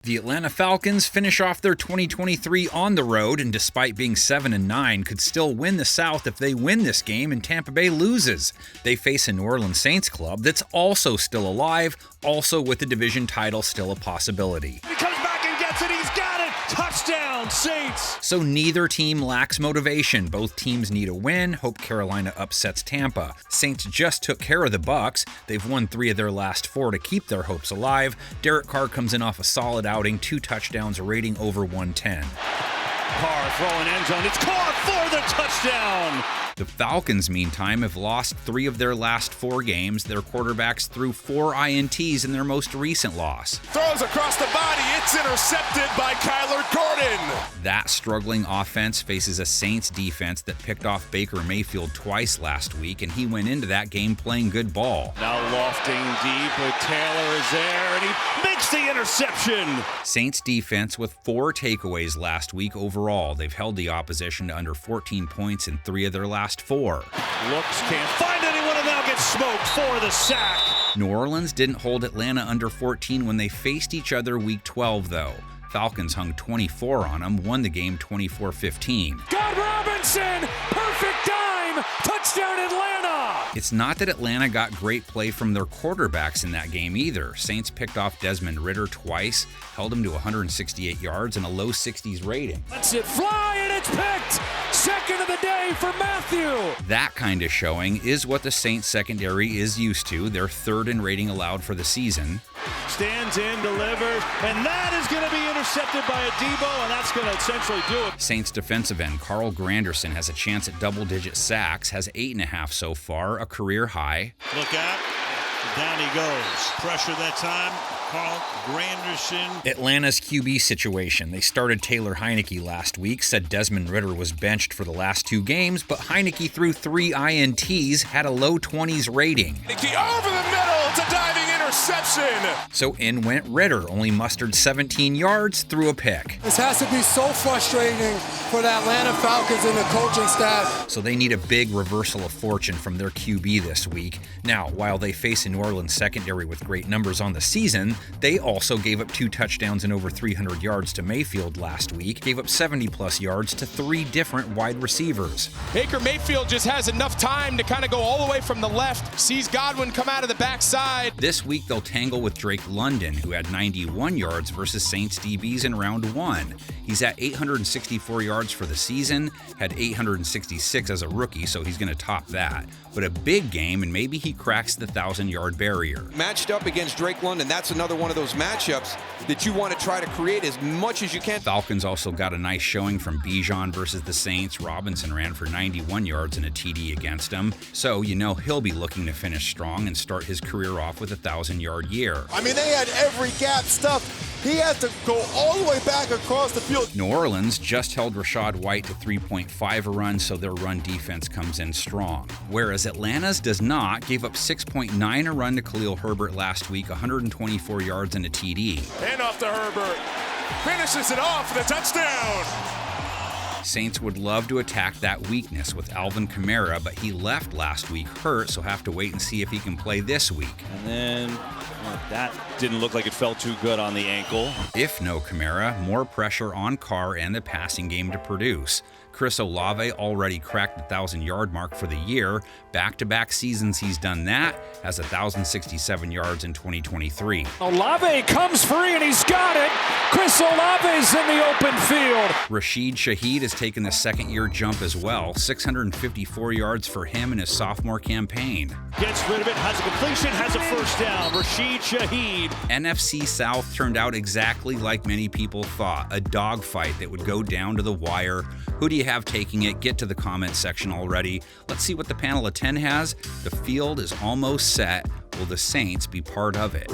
The Atlanta Falcons finish off their 2023 on the road, and despite being 7-9, could still win the South if they win this game and Tampa Bay loses. They face a New Orleans Saints club that's also still alive, also with the division title still a possibility. He comes back and gets it, he's got it! Touchdown, Saints! So neither team lacks motivation. Both teams need a win. Hope Carolina upsets Tampa. Saints just took care of the Bucs. They've won 3 of their last 4 to keep their hopes alive. Derek Carr comes in off a solid outing, 2 touchdowns, a rating over 110. Carr throwing end zone. It's Carr for the touchdown! The Falcons, meantime, have lost 3 of their last 4 games. Their quarterbacks threw 4 INTs in their most recent loss. Throws across the body. It's intercepted by Kyler Gordon. That struggling offense faces a Saints defense that picked off Baker Mayfield twice last week, and he went into that game playing good ball. Now lofting deep, but Taylor is there, and he makes the interception. Saints defense with 4 takeaways last week overall. They've held the opposition to under 14 points in 3 of their last 4. Looks, can't find anyone, and now gets smoked for the sack. New Orleans didn't hold Atlanta under 14 when they faced each other week 12, though. Falcons hung 24 on them, won the game 24-15. God Robinson, perfect dime, touchdown Atlanta! It's not that Atlanta got great play from their quarterbacks in that game either. Saints picked off Desmond Ridder twice, held him to 168 yards and a low 60s rating. Lets it fly, and it's picked! Second of the day for Matthew! That kind of showing is what the Saints secondary is used to. They're 3rd in rating allowed for the season. Stands in, delivers, and that is going to be intercepted by Adebo, and that's going to essentially do it. Saints defensive end Carl Granderson has a chance at double-digit sacks, has 8.5 so far, a career high. Look out. Down he goes. Pressure that time. Carl Granderson. Atlanta's QB situation. They started Taylor Heineke last week, said Desmond Ridder was benched for the last 2 games, but Heineke threw 3 INTs, had a low 20s rating. Heineke over the middle. It's a diving interception. So in went Ridder, only mustered 17 yards, threw a pick. This has to be so frustrating for the Atlanta Falcons and the coaching staff. So they need a big reversal of fortune from their QB this week. Now, while they face a New Orleans secondary with great numbers on the season, they also gave up 2 touchdowns and over 300 yards to Mayfield last week, gave up 70-plus yards to 3 different wide receivers. Baker Mayfield just has enough time to kind of go all the way from the left, sees Godwin come out of the backside. This week they'll tangle with Drake London, who had 91 yards versus Saints DBs in round 1. He's at 864 yards for the season, had 866 as a rookie, so he's going to top that. But a big game, and maybe he cracks the 1,000-yard barrier. Matched up against Drake London, that's another one of those matchups that you want to try to create as much as you can. Falcons also got a nice showing from Bijan versus the Saints. Robinson ran for 91 yards and a TD against him. So, you know he'll be looking to finish strong and start his career off with a 1,000-yard year. I mean, they had every gap stuffed. He had to go all the way back across the field. New Orleans just held Rachaad White to 3.5 a run, so their run defense comes in strong. Whereas Atlanta's does not, gave up 6.9 a run to Khalil Herbert last week, 124 yards and a TD. And off to Herbert. Finishes it off with a touchdown. Saints would love to attack that weakness with Alvin Kamara, but he left last week hurt, so have to wait and see if he can play this week. And then that didn't look like it felt too good on the ankle. If no Kamara, more pressure on Carr and the passing game to produce. Chris Olave already cracked the 1,000-yard mark for the year. Back-to-back seasons he's done that, has 1,067 yards in 2023. Olave comes free, and he's got it. Chris Olave's in the open field. Rashid Shaheed has taken the second-year jump as well, 654 yards for him in his sophomore campaign. Gets rid of it, has a completion, has a first down. Rashid Shaheed. NFC South turned out exactly like many people thought, a dogfight that would go down to the wire. Who do you have taking it? Get to the comment section already. Let's see what the panel of 10 has. The field is almost set. Will the Saints be part of it?